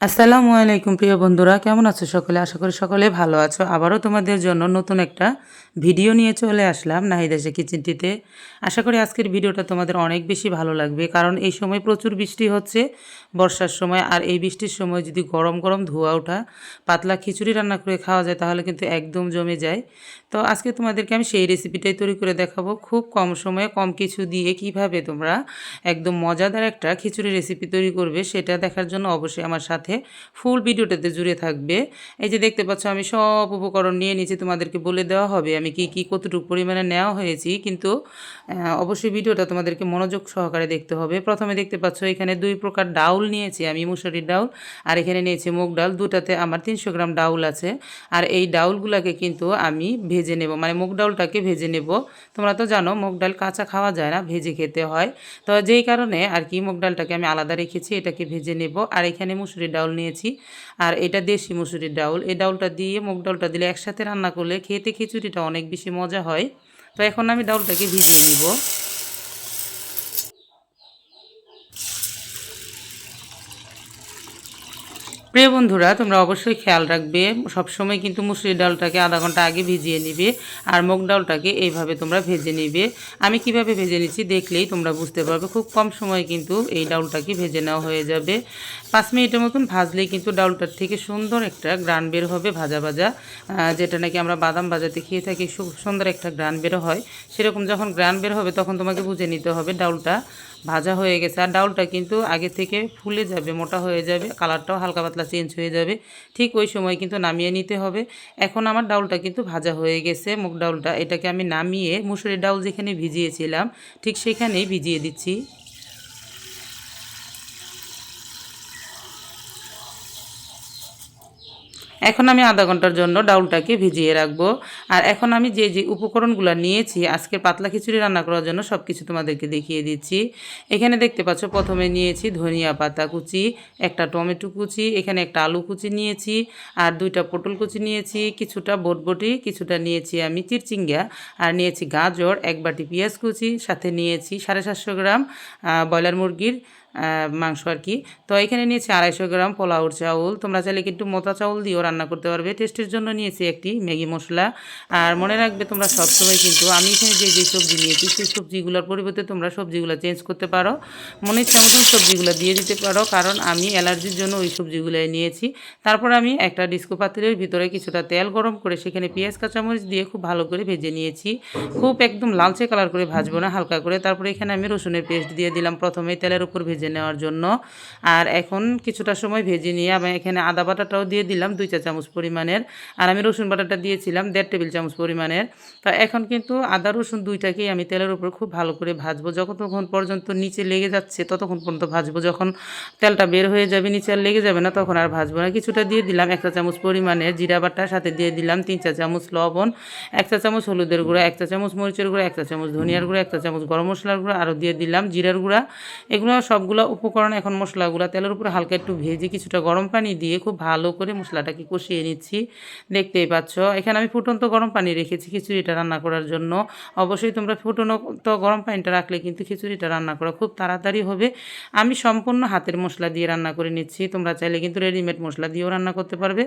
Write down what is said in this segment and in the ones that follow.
আসসালামু আলাইকুম প্রিয় বন্ধুরা, কেমন আছো সকলে? আশা করি সকলে ভালো আছো। আবারও তোমাদের জন্য নতুন একটা ভিডিও নিয়ে চলে আসলাম নাহিদ এসে কিচেনটিতে। আশা করি আজকের ভিডিওটা তোমাদের অনেক বেশি ভালো লাগবে, কারণ এই সময় প্রচুর বৃষ্টি হচ্ছে, বর্ষার সময়। আর এই বৃষ্টির সময় যদি গরম গরম ধোয়া ওঠা পাতলা খিচুড়ি রান্না করে খাওয়া যায় তাহলে কিন্তু একদম জমে যায়। তো আজকে তোমাদেরকে আমি সেই রেসিপিটাই তৈরি করে দেখাবো, খুব কম সময়ে কম কিছু দিয়ে কিভাবে তোমরা একদম মজাদার একটা খিচুড়ি রেসিপি তৈরি করবে, সেটা দেখার জন্য অবশ্যই আমার সাথে ফুল ভিডিওটাতে জুড়ে থাকবে। এই যে দেখতে পাচ্ছ আমি সব উপকরণ নিয়ে নিয়েছি, তোমাদেরকে বলে দেওয়া হবে আমি কি কতটুকু পরিমাণে নেওয়া হয়েছি, কিন্তু অবশ্যই ভিডিওটা তোমাদেরকে মনোযোগ সহকারে দেখতে হবে। প্রথমে দেখতে পাচ্ছ এখানে দুই প্রকার ডাউল নিয়েছি আমি, মুসুরির ডাউল আর এখানে নিয়েছি মুগ ডাল। দুটাতে আমার 300 গ্রাম ডাউল আছে। আর এই ডাউলগুলোকে কিন্তু আমি ভেজে নেব, মানে মুগ ডাউলটাকে ভেজে নেব। তোমরা তো জানো মুগ ডাল কাঁচা খাওয়া যায় না, ভেজে খেতে হয়। তো যেই কারণে আর কি মুগ ডালটাকে আমি আলাদা রেখেছি, এটাকে ভেজে নেব। আর এখানে মুসুরির ডাউল নিয়েছি, আর এটা দেশি মুসুরির ডাউল। এই ডাউলটা দিয়ে মুগ ডাউলটা দিলে একসাথে রান্না করলে খেতে খিচুড়িটা অনেক বেশি মজা হয়। তো এখন আমি ডাউলটাকে ভিজিয়ে নিব। প্রিয় বন্ধুরা, তোমরা অবশ্যই খেয়াল রাখবে, সবসময় কিন্তু মুসুরির ডালটাকে আধা ঘন্টা আগে ভিজিয়ে নিবে, আর মুগ ডালটাকে এইভাবে তোমরা ভেজে নিবে। আমি কিভাবে ভেজে নিচ্ছি দেখলেই তোমরা বুঝতে পারবে, খুব কম সময়ে কিন্তু এই ডাউলটাকে ভেজে নেওয়া হয়ে যাবে। 5 মিনিটের মতন ভাজলেই কিন্তু ডাউলটার থেকে সুন্দর একটা গ্রান বের হবে, ভাজা ভাজা, যেটা নাকি আমরা বাদাম ভাজাতে খেয়ে থাকি, সুন্দর একটা গ্রান বের হয়। সেরকম যখন গ্রান বের হবে তখন তোমাকে বুঝে নিতে হবে ডাউলটা ভাজা হয়ে গেছে। আর ডাউলটা কিন্তু আগে থেকে ফুলে যাবে, মোটা হয়ে যাবে, কালারটাও হালকা পাতলা চেঞ্জ হয়ে যাবে। ঠিক ওই সময় কিন্তু নামিয়ে নিতে হবে। এখন আমার ডাউলটা কিন্তু ভাজা হয়ে গেছে, মুগ ডাউলটা। এটাকে আমি নামিয়ে মুসুরির ডাউল যেখানে ভিজিয়েছিলাম ঠিক সেখানেই ভিজিয়ে দিচ্ছি। এখন আমি আধা ঘন্টার জন্য ডাউলটাকে ভিজিয়ে রাখবো। আর এখন আমি যে উপকরণগুলো নিয়েছি আজকে পাতলা খিচুড়ি রান্না করার জন্য সব কিছু তোমাদেরকে দেখিয়ে দিচ্ছি। এখানে দেখতে পাচ্ছ প্রথমে নিয়েছি ধনিয়া পাতা কুচি, একটা টমেটো কুচি, এখানে একটা আলু কুচি নিয়েছি, আর 2টা পটল কুচি নিয়েছি, কিছুটা বটবটি, কিছুটা নিয়েছি আমি চিরচিঙ্গা, আর নিয়েছি গাজর, 1 বাটি পেঁয়াজ কুচি, সাথে নিয়েছি 750 গ্রাম ব্রয়লার মুরগির মাংস আর কি। তো এখানে নিয়েছি 250 গ্রাম পোলাওর চাউল। তোমরা চাইলে কিন্তু মোটা চাউল দিয়েও রান্না করতে পারবে। টেস্টের জন্য নিয়েছি একটি ম্যাগি মশলা। আর মনে রাখবে তোমরা সবসময় কিন্তু আমি এখানে যে সবজি নিয়েছি সেই সবজিগুলোর পরিবর্তে তোমরা সবজিগুলো চেঞ্জ করতে পারো, মনে ইচ্ছা মতন সবজিগুলো দিয়ে দিতে পারো, কারণ আমি অ্যালার্জির জন্য ওই সবজিগুলোই নিয়েছি। তারপর আমি একটা ডিস্কো পাতিলের ভিতরে কিছুটা তেল গরম করে সেখানে পেঁয়াজ কাঁচামরিচ দিয়ে খুব ভালো করে ভেজে নিয়েছি। খুব একদম লালচে কালার করে ভাজবো না, হালকা করে। তারপরে এখানে আমি রসুনের পেস্ট দিয়ে দিলাম প্রথমে তেলের উপর ভেজে নেওয়ার জন্য। আর এখন কিছুটা সময় ভেজে নিয়ে আমি এখানে আদা বাটাটাও দিয়ে দিলাম 2 চা চামচ পরিমাণের। আর আমি রসুন বাটাটা দিয়েছিলাম 1.5 টেবিল চামচ পরিমাণের। তো এখন কিন্তু আদা রসুন দুইটাকেই আমি তেলের উপর খুব ভালো করে ভাজবো, যতক্ষণ পর্যন্ত নিচে লেগে যাচ্ছে ততক্ষণ পর্যন্ত ভাজবো। যখন তেলটা বের হয়ে যাবে, নিচে আর লেগে যাবে না, তখন আর ভাজবো না। কিছুটা দিয়ে দিলাম 1 চা চামচ পরিমাণের জিরা বাটা, সাথে দিয়ে দিলাম 3 চা চামচ লবণ, 1 চা চামচ হলুদের গুঁড়া, 1 চা চামচ মরিচের গুঁড়া, 1 চা চামচ ধনিয়ার গুঁড়া, 1 চা চামচ গরম মশলার গুঁড়া, আরও দিয়ে দিলাম জিরার গুঁড়া। এগুলো সবগুলো উপকরণ এখন মশলাগুলো তেলের উপরে হালকা একটু ভেজে কিছুটা গরম পানি দিয়ে খুব ভালো করে মশলাটাকে কষিয়ে নিচ্ছি। দেখতেই পাচ্ছ এখানে আমি ফুটন্ত গরম পানি রেখেছি খিচুড়িটা রান্না করার জন্য। অবশ্যই তোমরা ফুটন্ত গরম পানিটা রাখলে কিন্তু খিচুড়িটা রান্না করা খুব তাড়াতাড়ি হবে। আমি সম্পূর্ণ হাতের মশলা দিয়ে রান্না করে নিচ্ছি, তোমরা চাইলে কিন্তু রেডিমেড মশলা দিয়েও রান্না করতে পারবে।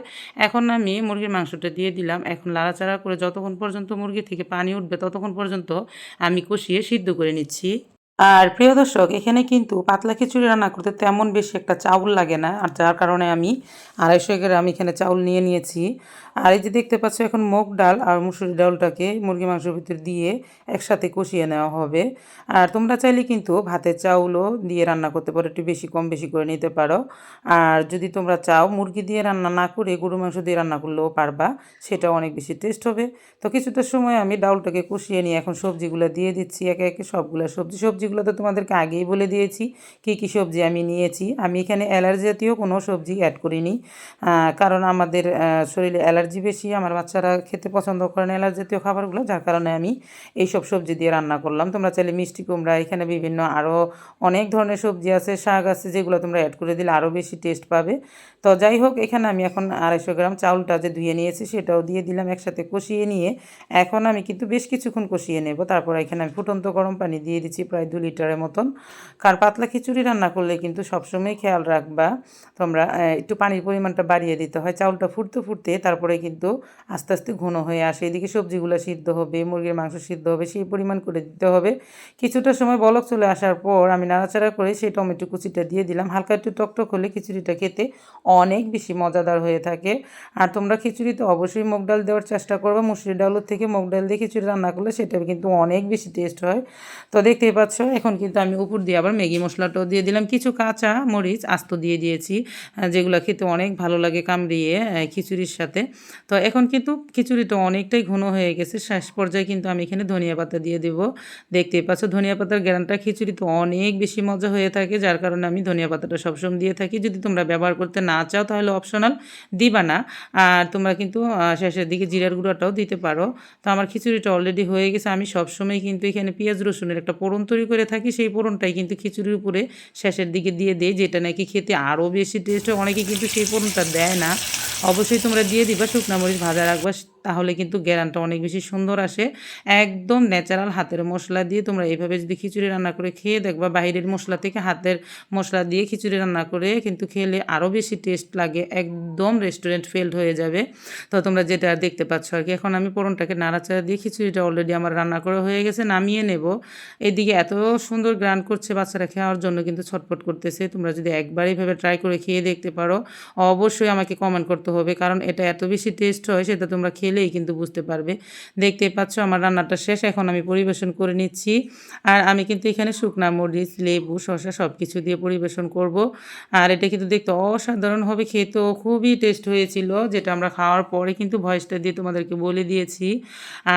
এখন আমি মুরগির মাংসটা দিয়ে দিলাম। এখন লাড়াচাড়া করে যতক্ষণ পর্যন্ত মুরগি থেকে পানি উঠবে ততক্ষণ পর্যন্ত আমি কষিয়ে সিদ্ধ করে নিচ্ছি। আর প্রিয় দর্শক, এখানে কিন্তু পাতলা খিচুড়ি রান্না করতে তেমন বেশি একটা চাউল লাগে না, আর যার কারণে আমি 250 গ্রাম এখানে চাউল নিয়ে নিয়েছি। আর এই যে দেখতে পাচ্ছ এখন মুগ ডাল আর মুসুরি ডালটাকে মুরগি মাংসের ভিতর দিয়ে একসাথে কষিয়ে নেওয়া হবে। আর তোমরা চাইলে কিন্তু ভাতের চাউলও দিয়ে রান্না করতে পারো, একটু বেশি কম বেশি করে নিতে পারো। আর যদি তোমরা চাও মুরগি দিয়ে রান্না না করে গরু মাংস দিয়ে রান্না করলেও পারবা, সেটা অনেক বেশি টেস্ট হবে। তো কিছুটা সময় আমি ডাউলটাকে কষিয়ে নিয়ে এখন সবজিগুলো দিয়ে দিচ্ছি একে একে, সবগুলো সবজিগুলো তো তোমাদেরকে আগেই বলে দিয়েছি কি সবজি আমি নিয়েছি। আমি এখানে অ্যালার্জি জাতীয় কোনো সবজি অ্যাড করিনি, কারণ আমাদের শরীরে অ্যালার্জি বেশি, আমার বাচ্চারা খেতে পছন্দ করে না অ্যালার্জি জাতীয় খাবারগুলো, যার কারণে আমি এইসব সবজি দিয়ে রান্না করলাম। তোমরা চাইলে মিষ্টি কুমড়া, এখানে বিভিন্ন আরও অনেক ধরনের সবজি আছে, শাক আছে, যেগুলো তোমরা অ্যাড করে দিলে আরও বেশি টেস্ট পাবে। তো যাই হোক, এখানে আমি এখন 250 গ্রাম চাউলটা যে ধুয়ে নিয়েছি সেটাও দিয়ে দিলাম, একসাথে কষিয়ে নিয়ে এখন আমি কিন্তু বেশ কিছুক্ষণ কষিয়ে নেব। তারপর এখানে আমি ফুটন্ত গরম পানি দিয়ে দিচ্ছি প্রায় 2 লিটারের মতন। কারণ পাতলা খিচুড়ি রান্না করলে কিন্তু সবসময় খেয়াল রাখবা তোমরা একটু পানির পরিমাণটা বাড়িয়ে দিতে হয়। চাউলটা ফুটতে ফুটতে তারপরে কিন্তু আস্তে আস্তে ঘন হয়ে আসে। এদিকে সবজিগুলো সিদ্ধ হবে, মুরগির মাংস সিদ্ধ হবে, সেই পরিমাণ করে দিতে হবে। কিছুটা সময় বলক চলে আসার পর আমি নাড়াচাড়া করে সেই টমেটো কুচিটা দিয়ে দিলাম। হালকা একটু টকটক হলে খিচুড়িটা খেতে অনেক বেশি মজাদার হয়ে থাকে। আর তোমরা খিচুড়িতে অবশ্যই মুগ ডাল দেওয়ার চেষ্টা করবে। মুসুরি ডালের থেকে মুগ ডাল দিয়ে খিচুড়ি রান্না করলে সেটা কিন্তু অনেক বেশি টেস্ট হয়। তো দেখতেই পাচ্ছ এখন কিন্তু আমি উপর দিয়ে আবার ম্যাগি মশলাটাও দিয়ে দিলাম। কিছু কাঁচা মরিচ আস্ত দিয়ে দিয়েছি, যেগুলো খেতে অনেক ভালো লাগে কামড়িয়ে খিচুড়ির সাথে। তো এখন কিন্তু খিচুড়িটা অনেকটাই ঘন হয়ে গেছে। শেষ পর্যায়ে কিন্তু আমি এখানে ধনিয়া পাতা দিয়ে দেবো। দেখতেই পাচ্ছ ধনিয়া পাতার গ্রানটা খিচুড়িতে অনেক বেশি মজা হয়ে থাকে, যার কারণে আমি ধনিয়া পাতাটা সবসময় দিয়ে থাকি। যদি তোমরা ব্যবহার করতে না চাও তাহলে অপশনাল, দিবা না। আর তোমরা কিন্তু শেষের দিকে জিরার গুঁড়াটাও দিতে পারো। তো আমার খিচুড়িটা অলরেডি হয়ে গেছে। আমি সবসময় কিন্তু এখানে পেঁয়াজ রসুনের একটা পোড়ন তৈরি করে থাকি, সেই পোড়নটাই কিন্তু খিচুড়ির উপরে শেষের দিকে দিয়ে দেই, যেটা নাকি খেতে আরও বেশি টেস্ট হয়। অনেকে কিন্তু সেই পোড়নটা দেয় না, অবশ্যই তোমরা দিয়ে দিবা। শুকনো মরিচ ভাজা রাখবা, তাহলে কিন্তু গ্যারানটা অনেক বেশি সুন্দর আসে। একদম ন্যাচারাল হাতের মশলা দিয়ে তোমরা এইভাবে যদি খিচুড়ি রান্না করে খেয়ে দেখবা, বাইরের মশলা থেকে হাতের মশলা দিয়ে খিচুড়ি রান্না করে কিন্তু খেলে আরও বেশি টেস্ট লাগে, একদম রেস্টুরেন্ট ফেল্ড হয়ে যাবে। তো তোমরা যেটা দেখতে পাচ্ছ আর কি। এখন আমি পোড়নটাকে নাড়াচাড়া দিয়ে খিচুড়িটা অলরেডি আমার রান্না করা হয়ে গেছে, নামিয়ে নেব। এদিকে এত সুন্দর গ্রান করছে, বাচ্চারা খাওয়ার জন্য কিন্তু ছটফট করতেছে। তোমরা যদি একবার এইভাবে ট্রাই করে খেয়ে দেখতে পারো, অবশ্যই আমাকে কমেন্ট করতে হবে, কারণ এটা এত বেশি টেস্ট হয় সেটা তোমরা খেলেই কিন্তু বুঝতে পারবে। দেখতেই পাচ্ছ আমার রান্নাটা শেষ, এখন আমি পরিবেশন করে নিচ্ছি। আর আমি কিন্তু এখানে শুকনা মরিচ, লেবু, শসা সব কিছু দিয়ে পরিবেশন করব। আর এটা কিন্তু দেখতে অসাধারণ হবে, খেতেও খুবই টেস্ট হয়েছিল, যেটা আমরা খাওয়ার পরে কিন্তু ভয়েসটা দিয়ে তোমাদেরকে বলে দিয়েছি।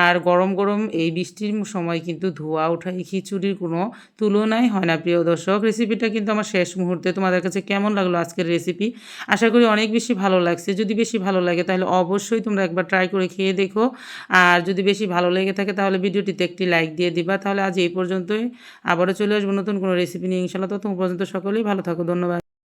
আর গরম গরম এই বৃষ্টির সময় কিন্তু ধোয়া ওঠা এই খিচুড়ির কোনো তুলনাই হয় না প্রিয় দর্শক। রেসিপিটা কিন্তু আমার শেষ মুহূর্তে। তোমাদের কাছে কেমন লাগলো আজকের রেসিপি? আশা করি অনেক বেশি ভালো লাগছে। যদি বেশি ভালো লাগে তাহলে অবশ্যই তোমরা একবার ট্রাই করে খেয়ে দেখো। আর যদি বেশি ভালো লেগে থাকে তাহলে ভিডিওটিতে একটি লাইক দিয়ে দিবা। তাহলে আজ এই পর্যন্তই, আবারও চলে আসবো নতুন কোনো রেসিপি নিয়ে ইনশাআল্লাহ। ততক্ষণ পর্যন্ত সকলেই ভালো থাকো, ধন্যবাদ।